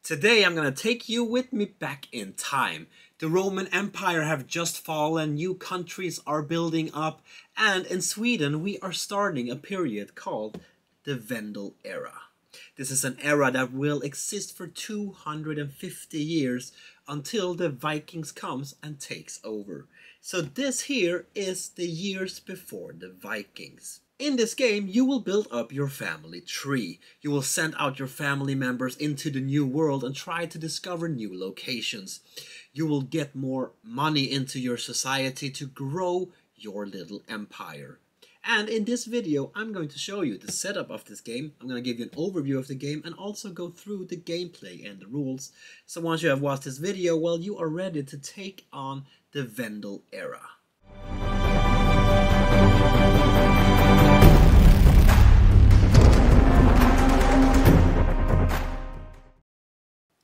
Today I'm gonna take you with me back in time. The Roman Empire have just fallen, new countries are building up, and in Sweden we are starting a period called the Vendel era. This is an era that will exist for 250 years until the Vikings comes and takes over. So this here is the years before the Vikings. In this game, you will build up your family tree. You will send out your family members into the new world and try to discover new locations. You will get more money into your society to grow your little empire. And in this video, I'm going to show you the setup of this game. I'm going to give you an overview of the game and also go through the gameplay and the rules. So once you have watched this video, well, you are ready to take on the Vendel era.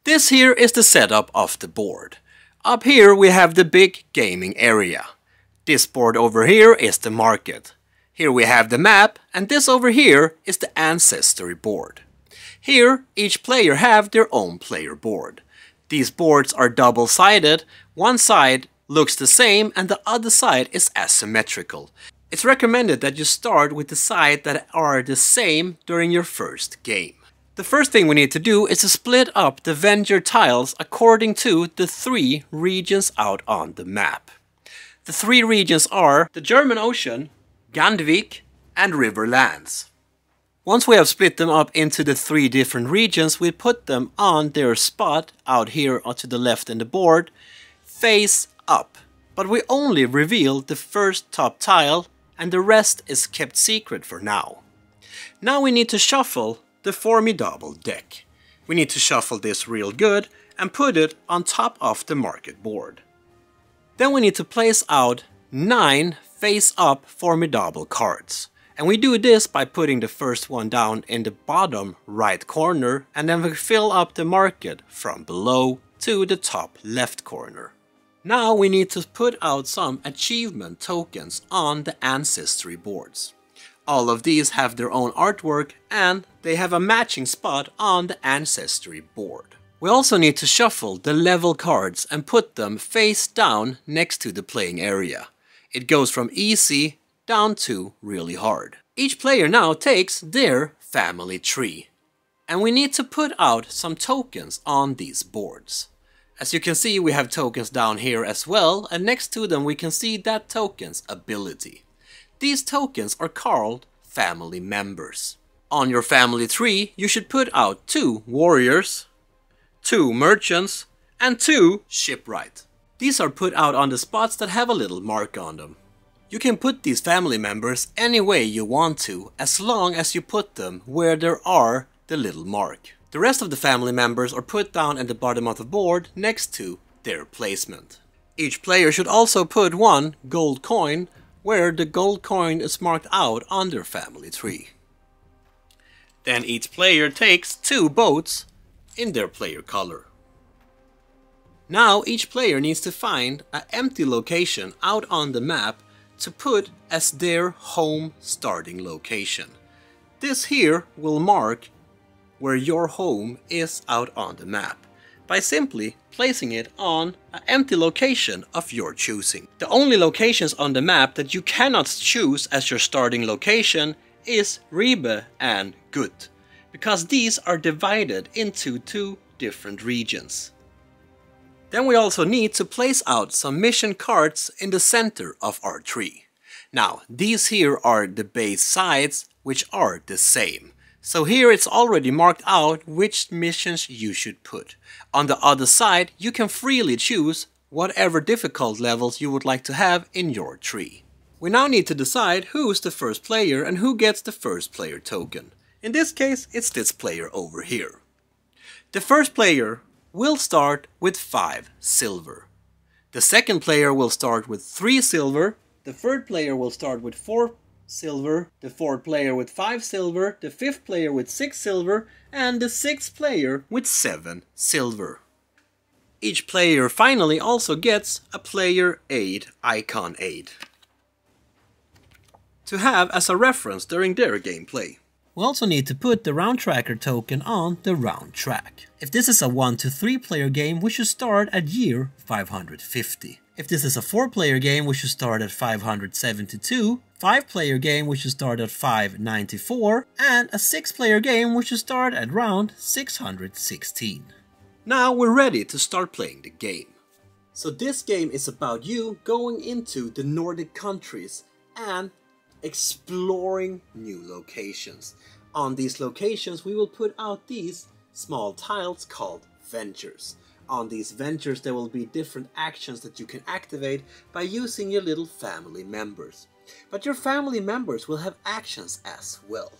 This here is the setup of the board. Up here we have the big gaming area. This board over here is the market. Here we have the map, and this over here is the ancestry board. Here each player have their own player board. These boards are double-sided. One side looks the same and the other side is asymmetrical. It's recommended that you start with the side that are the same during your first game. The first thing we need to do is to split up the vendor tiles according to the 3 regions out on the map. The 3 regions are the German Ocean, Scandinavian, and Riverlands. Once we have split them up into the 3 different regions, we put them on their spot out here to the left in the board, face up. But we only reveal the first top tile and the rest is kept secret for now. Now we need to shuffle the formidable deck. We need to shuffle this real good and put it on top of the market board. Then we need to place out 9 face-up formidable cards. And we do this by putting the first one down in the bottom right corner, and then we fill up the market from below to the top left corner. Now we need to put out some achievement tokens on the ancestry boards. All of these have their own artwork and they have a matching spot on the ancestry board. We also need to shuffle the level cards and put them face down next to the playing area. It goes from easy down to really hard. Each player now takes their family tree. And we need to put out some tokens on these boards. As you can see, we have tokens down here as well, and next to them we can see that token's ability. These tokens are called family members. On your family tree, you should put out 2 warriors, 2 merchants, and 2 shipwrights. These are put out on the spots that have a little mark on them. You can put these family members any way you want to, as long as you put them where there are the little mark. The rest of the family members are put down at the bottom of the board next to their placement. Each player should also put 1 gold coin where the gold coin is marked out on their family tree. Then each player takes 2 boats in their player color. Now each player needs to find an empty location out on the map to put as their home starting location. This here will mark where your home is out on the map by simply placing it on an empty location of your choosing. The only locations on the map that you cannot choose as your starting location is Ribe and Gut, because these are divided into 2 different regions. Then we also need to place out some mission cards in the center of our tree. Now, these here are the base sides, which are the same. So here it's already marked out which missions you should put. On the other side, you can freely choose whatever difficult levels you would like to have in your tree. We now need to decide who is the first player and who gets the first player token. In this case, it's this player over here. The first player will start with 5 silver. The second player will start with 3 silver. The third player will start with 4 silver, the 4th player with 5 silver, the 5th player with 6 silver, and the 6th player with 7 silver. Each player finally also gets a player aid icon aid to have as a reference during their gameplay. We also need to put the round tracker token on the round track. If this is a 1 to 3 player game, we should start at year 550. If this is a 4 player game, we should start at 572. 5 player game, we should start at 594. And a 6 player game, we should start at round 616. Now we're ready to start playing the game. So this game is about you going into the Nordic countries and exploring new locations. On these locations we will put out these small tiles called ventures. On these ventures there will be different actions that you can activate by using your little family members. But your family members will have actions as well.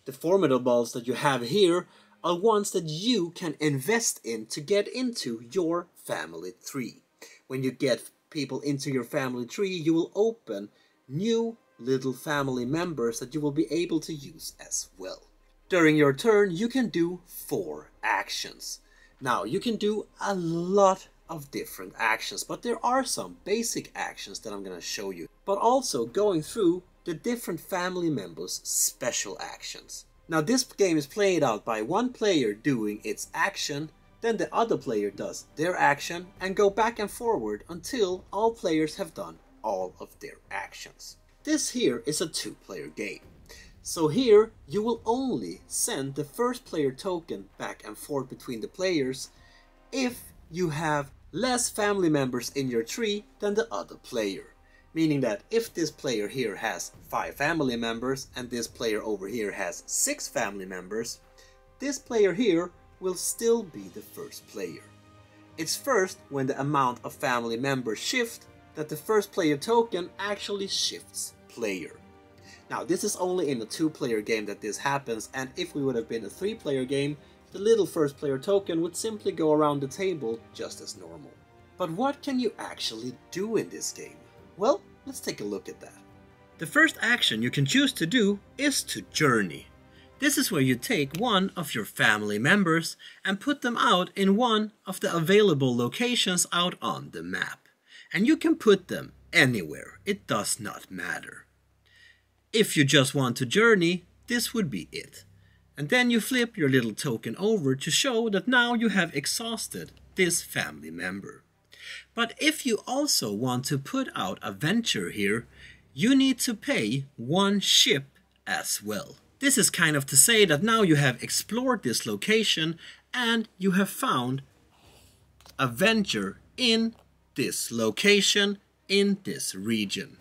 The formidables that you have here are ones that you can invest in to get into your family tree. When you get people into your family tree, you will open new little family members that you will be able to use as well. During your turn, you can do 4 actions. Now, you can do a lot of different actions, but there are some basic actions that I'm going to show you, but also going through the different family members' special actions. Now, this game is played out by one player doing its action, then the other player does their action, and go back and forward until all players have done all of their actions. This here is a 2-player game. So here you will only send the first player token back and forth between the players if you have less family members in your tree than the other player. Meaning that if this player here has 5 family members and this player over here has 6 family members, this player here will still be the first player. It's first when the amount of family members shift that the first player token actually shifts player. Now this is only in a 2-player game that this happens, and if we would have been a 3-player game, the little first player token would simply go around the table just as normal. But what can you actually do in this game? Well, let's take a look at that. The first action you can choose to do is to journey. This is where you take one of your family members and put them out in one of the available locations out on the map. And you can put them anywhere, it does not matter. If you just want to journey, this would be it. And then you flip your little token over to show that now you have exhausted this family member. But if you also want to put out a venture here, you need to pay 1 ship as well. This is kind of to say that now you have explored this location and you have found a venture in this location, in this region.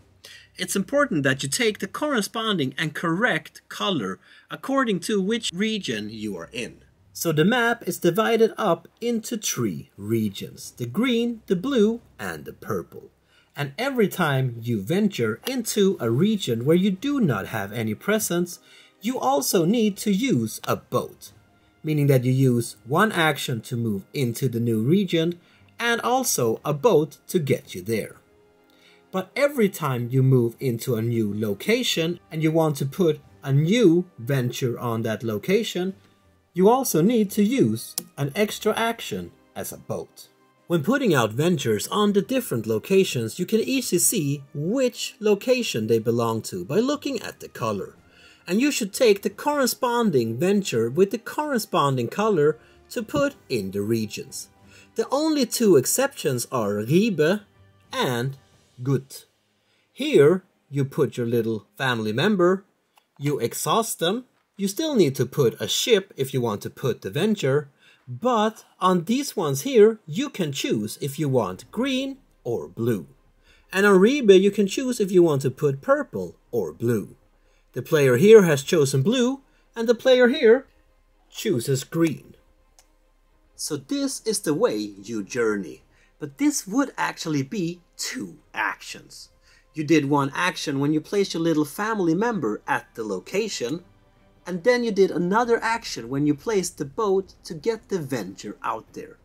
It's important that you take the corresponding and correct color according to which region you are in. So the map is divided up into 3 regions: the green, the blue and the purple. And every time you venture into a region where you do not have any presence, you also need to use a boat. Meaning that you use 1 action to move into the new region and also a boat to get you there. But every time you move into a new location and you want to put a new venture on that location, you also need to use an extra action as a boat. When putting out ventures on the different locations, you can easily see which location they belong to by looking at the color. And you should take the corresponding venture with the corresponding color to put in the regions. The only 2 exceptions are Ribe and Gut. Here you put your little family member, you exhaust them, you still need to put a ship if you want to put the venture, but on these ones here you can choose if you want green or blue. And on Ribe you can choose if you want to put purple or blue. The player here has chosen blue and the player here chooses green. So this is the way you journey. But this would actually be 2 actions. You did 1 action when you placed your little family member at the location, and then you did another action when you placed the boat to get the venture out there.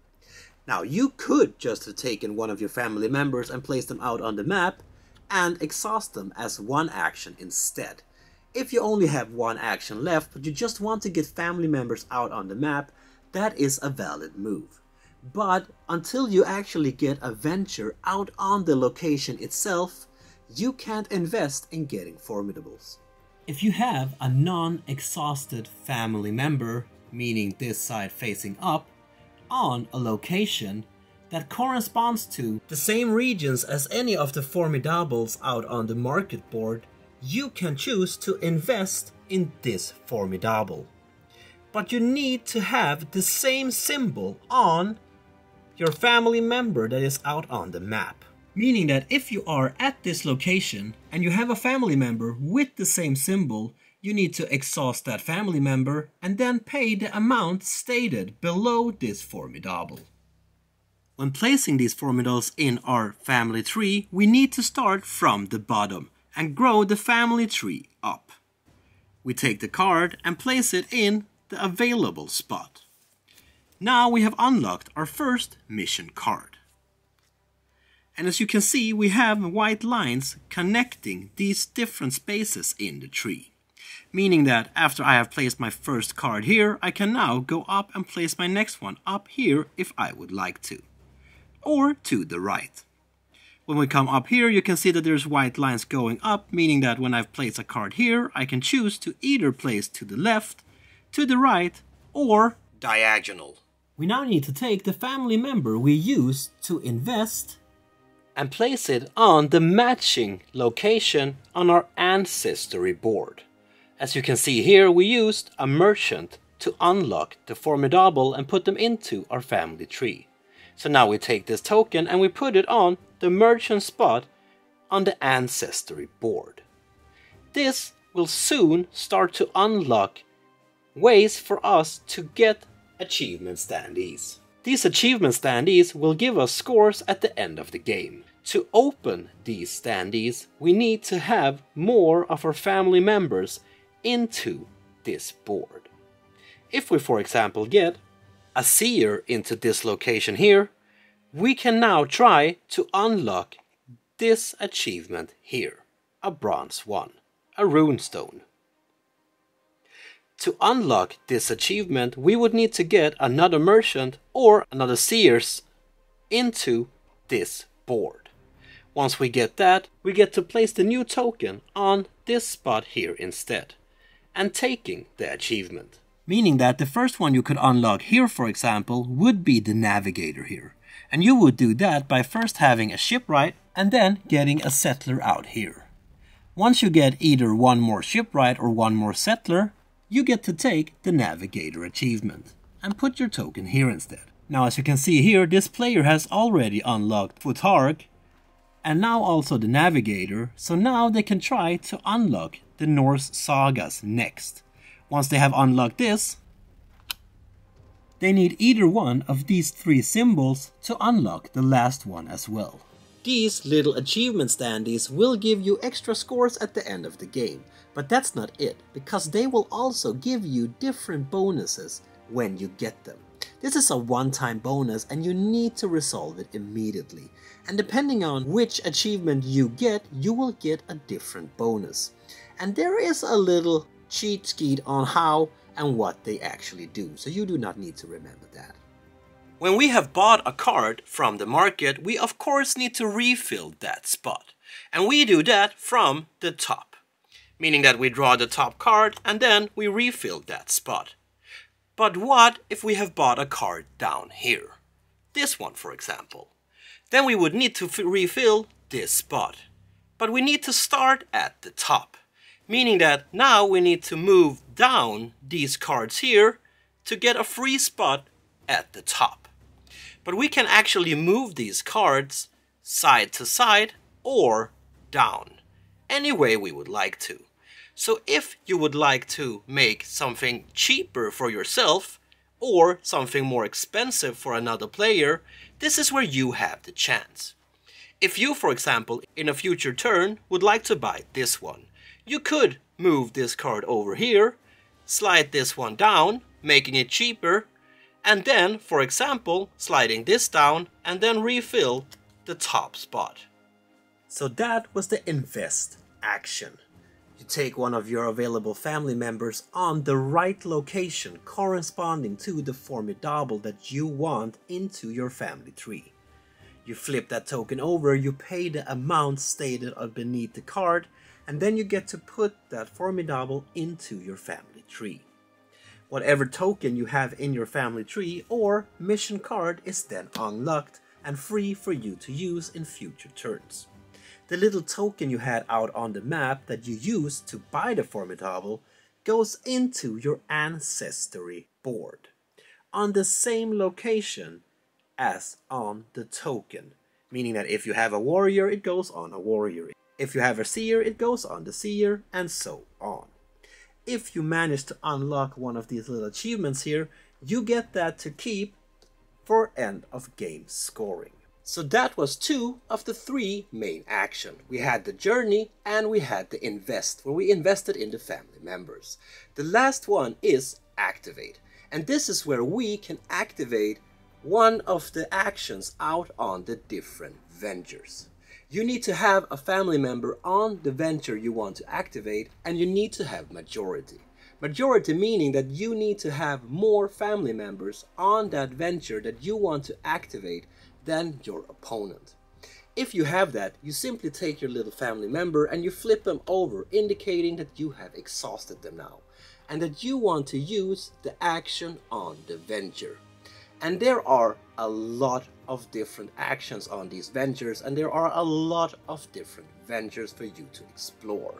Now you could just have taken one of your family members and placed them out on the map and exhaust them as 1 action instead. If you only have 1 action left but you just want to get family members out on the map, that is a valid move. But until you actually get a venture out on the location itself, you can't invest in getting formidables. If you have a non-exhausted family member, meaning this side facing up, on a location that corresponds to the same regions as any of the formidables out on the market board, you can choose to invest in this formidable. But you need to have the same symbol on your family member that is out on the map. Meaning that if you are at this location and you have a family member with the same symbol, you need to exhaust that family member and then pay the amount stated below this formidable. When placing these formidables in our family tree, we need to start from the bottom and grow the family tree up. We take the card and place it in the available spot. Now we have unlocked our first mission card. And as you can see, we have white lines connecting these different spaces in the tree. Meaning that after I have placed my first card here, I can now go up and place my next one up here if I would like to. Or to the right. When we come up here, you can see that there's white lines going up, meaning that when I've placed a card here, I can choose to either place to the left, to the right, or diagonal. We now need to take the family member we used to invest and place it on the matching location on our ancestry board. As you can see here, we used a merchant to unlock the formidable and put them into our family tree. So now we take this token and we put it on the merchant spot on the ancestry board. This will soon start to unlock ways for us to get achievement standees. These achievement standees will give us scores at the end of the game. To open these standees, we need to have more of our family members into this board. If we, for example, get a seer into this location here, we can now try to unlock this achievement here, a bronze one, a runestone. To unlock this achievement, we would need to get another merchant or another seers into this board. Once we get that, we get to place the new token on this spot here instead, and taking the achievement. Meaning that the first one you could unlock here, for example, would be the navigator here. And you would do that by first having a shipwright and then getting a settler out here. Once you get either one more shipwright or one more settler, you get to take the navigator achievement and put your token here instead. Now as you can see here, this player has already unlocked Futhark and now also the navigator, so now they can try to unlock the Norse sagas next. Once they have unlocked this, they need either one of these three symbols to unlock the last one as well. These little achievement standees will give you extra scores at the end of the game, but that's not it, because they will also give you different bonuses when you get them. This is a one-time bonus and you need to resolve it immediately. And depending on which achievement you get, you will get a different bonus. And there is a little cheat sheet on how and what they actually do, so you do not need to remember that. When we have bought a card from the market, we of course need to refill that spot. And we do that from the top. Meaning that we draw the top card and then we refill that spot. But what if we have bought a card down here? This one, for example. Then we would need to refill this spot. But we need to start at the top. Meaning that now we need to move down these cards here to get a free spot at the top. But we can actually move these cards side to side or down, any way we would like to. So if you would like to make something cheaper for yourself or something more expensive for another player, this is where you have the chance. If you, for example, in a future turn would like to buy this one, you could move this card over here, slide this one down, making it cheaper, and then, for example, sliding this down and then refill the top spot. So that was the invest action. You take one of your available family members on the right location corresponding to the formidable that you want into your family tree. You flip that token over, you pay the amount stated beneath the card, and then you get to put that formidable into your family tree. Whatever token you have in your family tree or mission card is then unlocked and free for you to use in future turns. The little token you had out on the map that you used to buy the formidable goes into your ancestry board on the same location as on the token, meaning that if you have a warrior, it goes on a warrior. If you have a seer, it goes on the seer, and so on. If you manage to unlock one of these little achievements here, you get that to keep for end of game scoring. So that was 2 of the 3 main action. We had the journey and we had the invest, where we invested in the family members. The last one is activate, and this is where we can activate one of the actions out on the different ventures. You need to have a family member on the venture you want to activate, and you need to have majority. Majority meaning that you need to have more family members on that venture that you want to activate than your opponent. If you have that, you simply take your little family member and you flip them over, indicating that you have exhausted them now, and that you want to use the action on the venture. And there are a lot of different actions on these ventures, and there are a lot of different ventures for you to explore.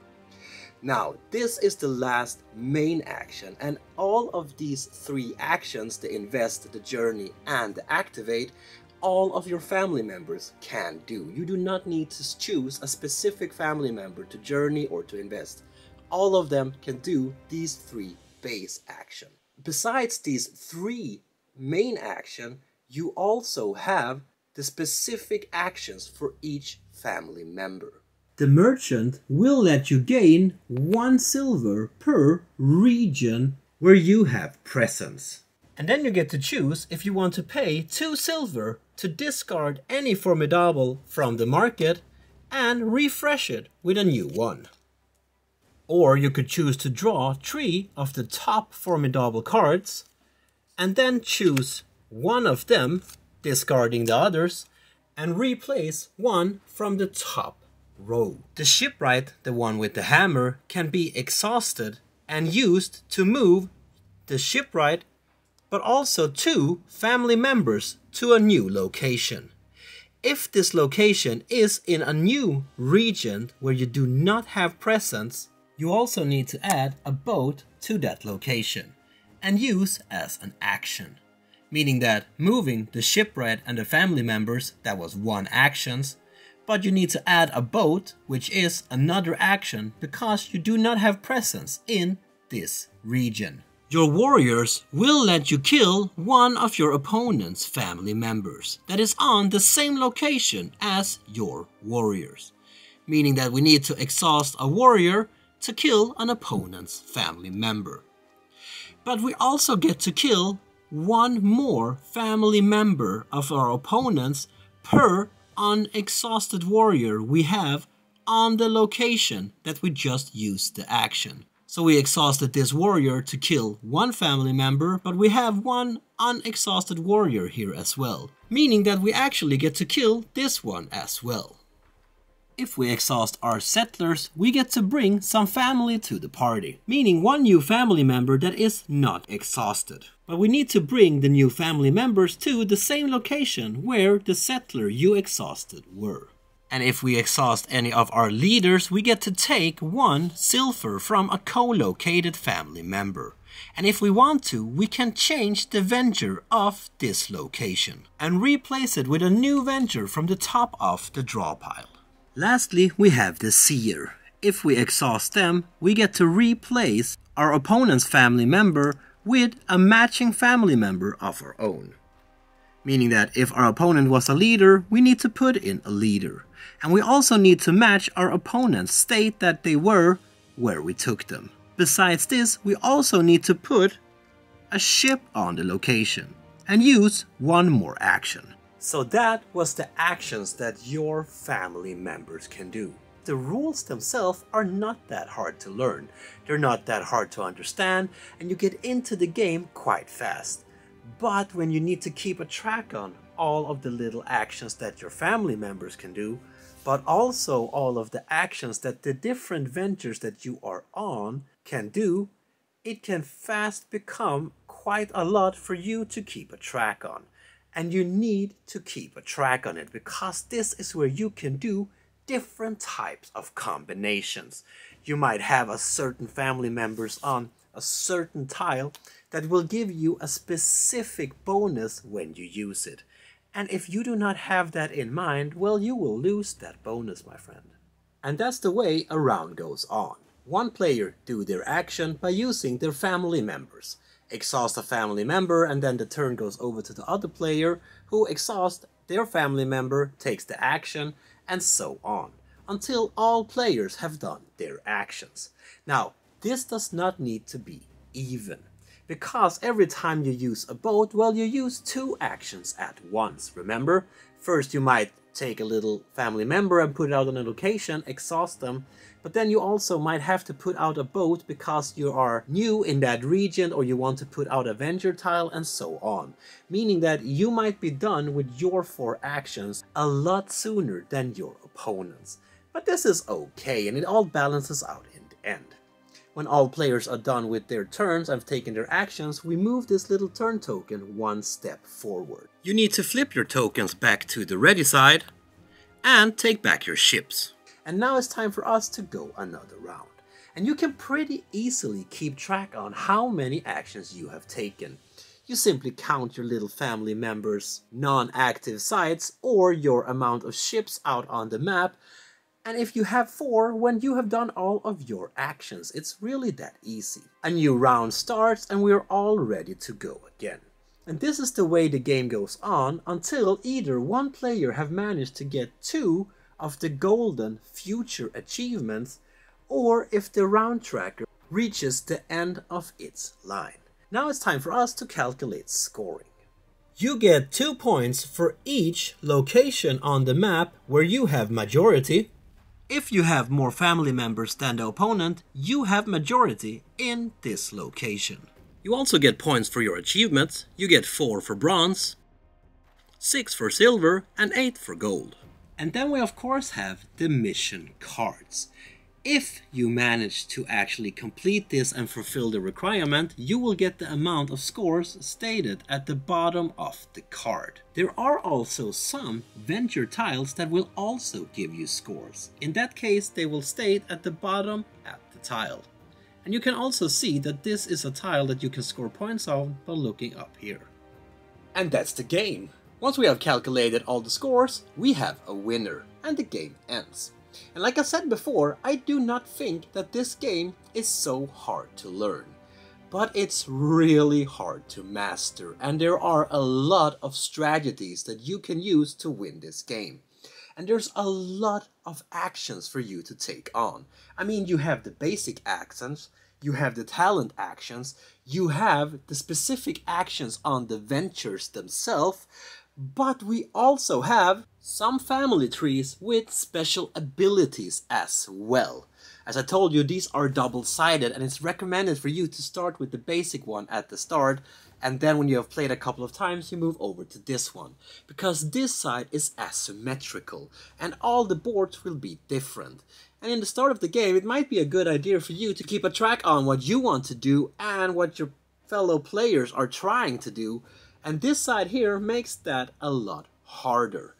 Now, this is the last main action, and all of these 3 actions, the invest, the journey, and the activate, all of your family members can do. You do not need to choose a specific family member to journey or to invest. All of them can do these 3 base action. Besides these 3 main action, you also have the specific actions for each family member. The merchant will let you gain 1 silver per region where you have presence. And then you get to choose if you want to pay 2 silver to discard any formidable from the market and refresh it with a new one. Or you could choose to draw 3 of the top formidable cards and then choose one of them, discarding the others, and replace one from the top row. The shipwright, the one with the hammer, can be exhausted and used to move the shipwright, but also 2 family members to a new location. If this location is in a new region where you do not have presence, you also need to add a boat to that location and use as an action. Meaning that moving the shipwright and the family members, that was 1 action, but you need to add a boat, which is another action because you do not have presence in this region. Your warriors will let you kill one of your opponent's family members that is on the same location as your warriors. Meaning that we need to exhaust a warrior to kill an opponent's family member. But we also get to kill 1 more family member of our opponents per unexhausted warrior we have on the location that we just used the action. So we exhausted this warrior to kill 1 family member, but we have 1 unexhausted warrior here as well. Meaning that we actually get to kill this one as well. If we exhaust our settlers, we get to bring some family to the party, meaning 1 new family member that is not exhausted. But we need to bring the new family members to the same location where the settler you exhausted were. And if we exhaust any of our leaders, we get to take 1 silver from a co-located family member. And if we want to, we can change the venture of this location and replace it with a new venture from the top of the draw pile. Lastly, we have the seer. If we exhaust them, we get to replace our opponent's family member with a matching family member of our own. Meaning that if our opponent was a leader, we need to put in a leader. And we also need to match our opponent's state that they were where we took them. Besides this, we also need to put a ship on the location and use 1 more action. So that was the actions that your family members can do. The rules themselves are not that hard to learn. They're not that hard to understand, and you get into the game quite fast. But when you need to keep a track on all of the little actions that your family members can do, but also all of the actions that the different ventures that you are on can do, it can fast become quite a lot for you to keep a track on. And you need to keep a track on it because this is where you can do different types of combinations. You might have a certain family members on a certain tile that will give you a specific bonus when you use it. And if you do not have that in mind, well, you will lose that bonus, my friend. And that's the way a round goes on. One player do their action by using their family members. Exhaust a family member, and then the turn goes over to the other player who exhausts their family member, takes the action, and so on, until all players have done their actions. Now, this does not need to be even, because every time you use a boat, well, you use two actions at once, remember? First you might take a little family member and put it out on a location, exhaust them, but then you also might have to put out a boat because you are new in that region or you want to put out a venture tile and so on. Meaning that you might be done with your 4 actions a lot sooner than your opponents. But this is okay and it all balances out in the end. When all players are done with their turns and have taken their actions, we move this little turn token 1 step forward. You need to flip your tokens back to the ready side and take back your ships. And now it's time for us to go another round. And you can pretty easily keep track on how many actions you have taken. You simply count your little family members' non-active sites or your amount of ships out on the map. And if you have 4, when you have done all of your actions, it's really that easy. A new round starts and we're all ready to go again. And this is the way the game goes on until either one player have managed to get 2 of the golden future achievements, or if the round tracker reaches the end of its line. Now it's time for us to calculate scoring. You get 2 points for each location on the map where you have majority. If you have more family members than the opponent, you have majority in this location. You also get points for your achievements. You get 4 for bronze, 6 for silver and 8 for gold. And then we of course have the mission cards. If you manage to actually complete this and fulfill the requirement, you will get the amount of scores stated at the bottom of the card. There are also some venture tiles that will also give you scores. In that case, they will state at the bottom at the tile. And you can also see that this is a tile that you can score points on by looking up here. And that's the game. Once we have calculated all the scores, we have a winner, and the game ends. And like I said before, I do not think that this game is so hard to learn. But it's really hard to master, and there are a lot of strategies that you can use to win this game. And there's a lot of actions for you to take on. I mean, you have the basic actions, you have the talent actions, you have the specific actions on the ventures themselves, but we also have some family trees with special abilities as well. As I told you, these are double-sided and it's recommended for you to start with the basic one at the start, and then when you have played a couple of times you move over to this one. Because this side is asymmetrical and all the boards will be different. And in the start of the game it might be a good idea for you to keep a track on what you want to do and what your fellow players are trying to do. And this side here makes that a lot harder.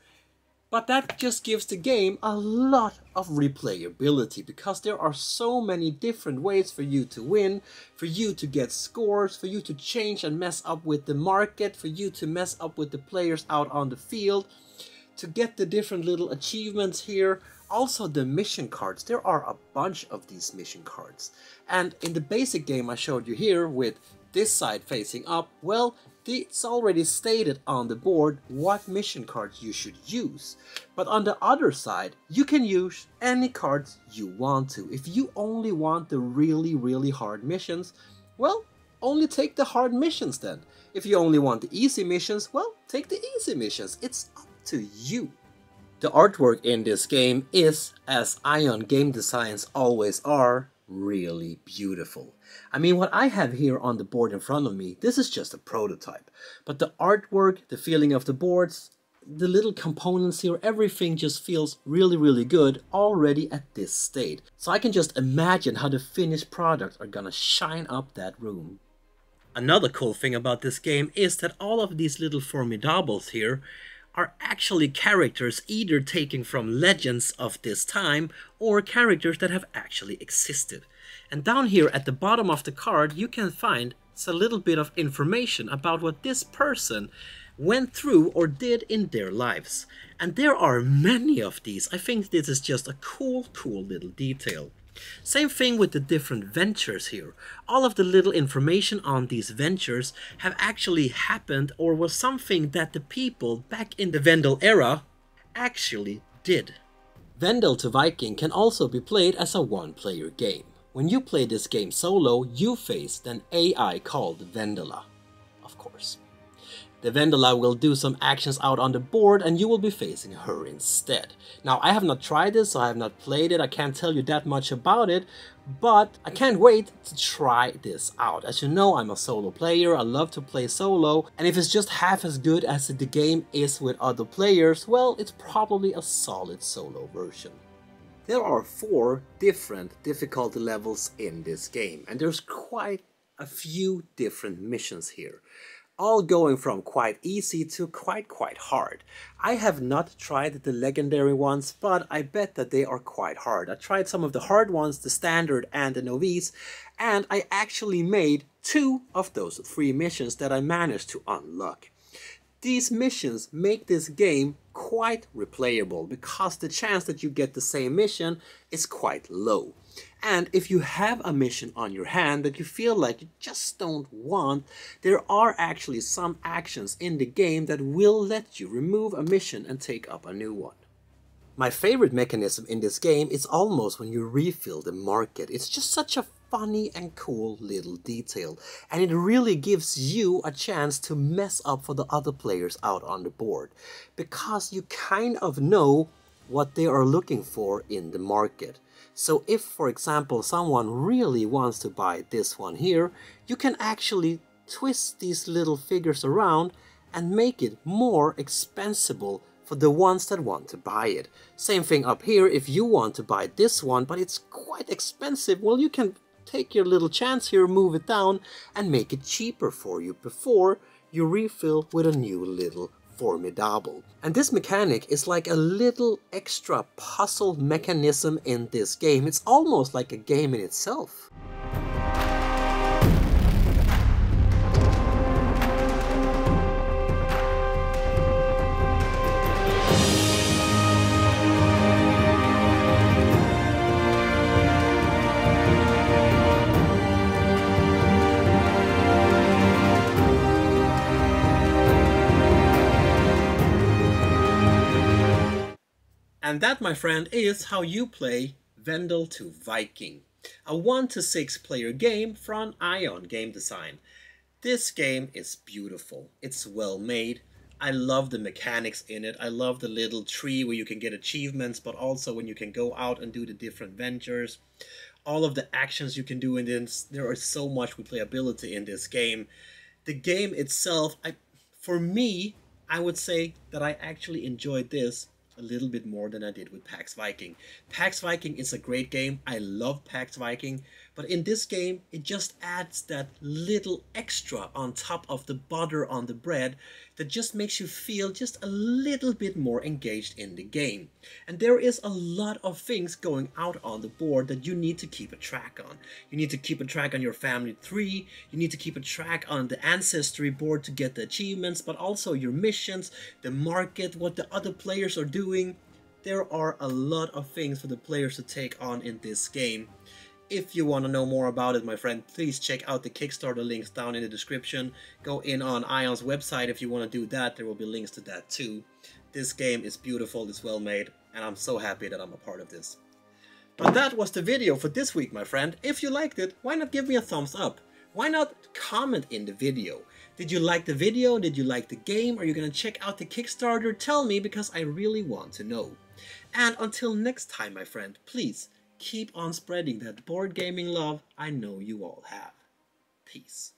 But that just gives the game a lot of replayability because there are so many different ways for you to win, for you to get scores, for you to change and mess up with the market, for you to mess up with the players out on the field, to get the different little achievements here. Also the mission cards, there are a bunch of these mission cards. And in the basic game I showed you here with this side facing up, well, it's already stated on the board what mission cards you should use. But on the other side, you can use any cards you want to. If you only want the really hard missions, well, only take the hard missions then. If you only want the easy missions, well, take the easy missions. It's up to you. The artwork in this game is, as Ion Game Designs always are, really beautiful. I mean, what I have here on the board in front of me, this is just a prototype. But the artwork, the feeling of the boards, the little components here, everything just feels really, really good already at this state. So I can just imagine how the finished products are gonna shine up that room. Another cool thing about this game is that all of these little formidables here are actually characters either taken from legends of this time or characters that have actually existed. And down here at the bottom of the card you can find a little bit of information about what this person went through or did in their lives. And there are many of these. I think this is just a cool little detail. Same thing with the different ventures here. All of the little information on these ventures have actually happened or was something that the people back in the Vendel era actually did. Vendel To Viking can also be played as a one-player game. When you play this game solo, you face an AI called Vendela, of course. The Vendela will do some actions out on the board and you will be facing her instead. Now, I have not tried this, so I have not played it, I can't tell you that much about it, but I can't wait to try this out. As you know, I'm a solo player, I love to play solo, and if it's just half as good as the game is with other players, well, it's probably a solid solo version. There are 4 different difficulty levels in this game, and there's quite a few different missions here. All going from quite easy to quite hard. I have not tried the legendary ones, but I bet that they are quite hard. I tried some of the hard ones, the standard and the novice, and I actually made 2 of those 3 missions that I managed to unlock. These missions make this game quite replayable because the chance that you get the same mission is quite low. And if you have a mission on your hand that you feel like you just don't want, there are actually some actions in the game that will let you remove a mission and take up a new one. My favorite mechanism in this game is almost when you refill the market. It's just such a funny and cool little detail, and it really gives you a chance to mess up for the other players out on the board, because you kind of know what they are looking for in the market. So if, for example, someone really wants to buy this one here, you can actually twist these little figures around and make it more expensible for the ones that want to buy it. Same thing up here, if you want to buy this one but it's quite expensive, well, you can take your little chance here, move it down and make it cheaper for you before you refill with a new little formidable. And this mechanic is like a little extra puzzle mechanism in this game. It's almost like a game in itself. And that, my friend, is how you play Vendel To Viking, a 1 to 6 player game from Ion Game Design. This game is beautiful, it's well made, I love the mechanics in it, I love the little tree where you can get achievements, but also when you can go out and do the different ventures. All of the actions you can do in this, there is so much replayability in this game. The game itself, for me, I would say that I actually enjoyed this a little bit more than I did with PAX Viking. PAX Viking is a great game, I love PAX Viking, but in this game it just adds that little extra on top of the butter on the bread that just makes you feel just a little bit more engaged in the game. And there is a lot of things going out on the board that you need to keep a track on. You need to keep a track on your family tree, you need to keep a track on the ancestry board to get the achievements, but also your missions, the market, what the other players are doing. There are a lot of things for the players to take on in this game. If you want to know more about it, my friend, please check out the Kickstarter links down in the description. Go in on Ion's website if you want to do that. There will be links to that too. This game is beautiful, it's well made, and I'm so happy that I'm a part of this. But that was the video for this week, my friend. If you liked it, why not give me a thumbs up? Why not comment in the video? Did you like the video? Did you like the game? Are you going to check out the Kickstarter? Tell me, because I really want to know. And until next time, my friend, please keep on spreading that board gaming love I know you all have. Peace.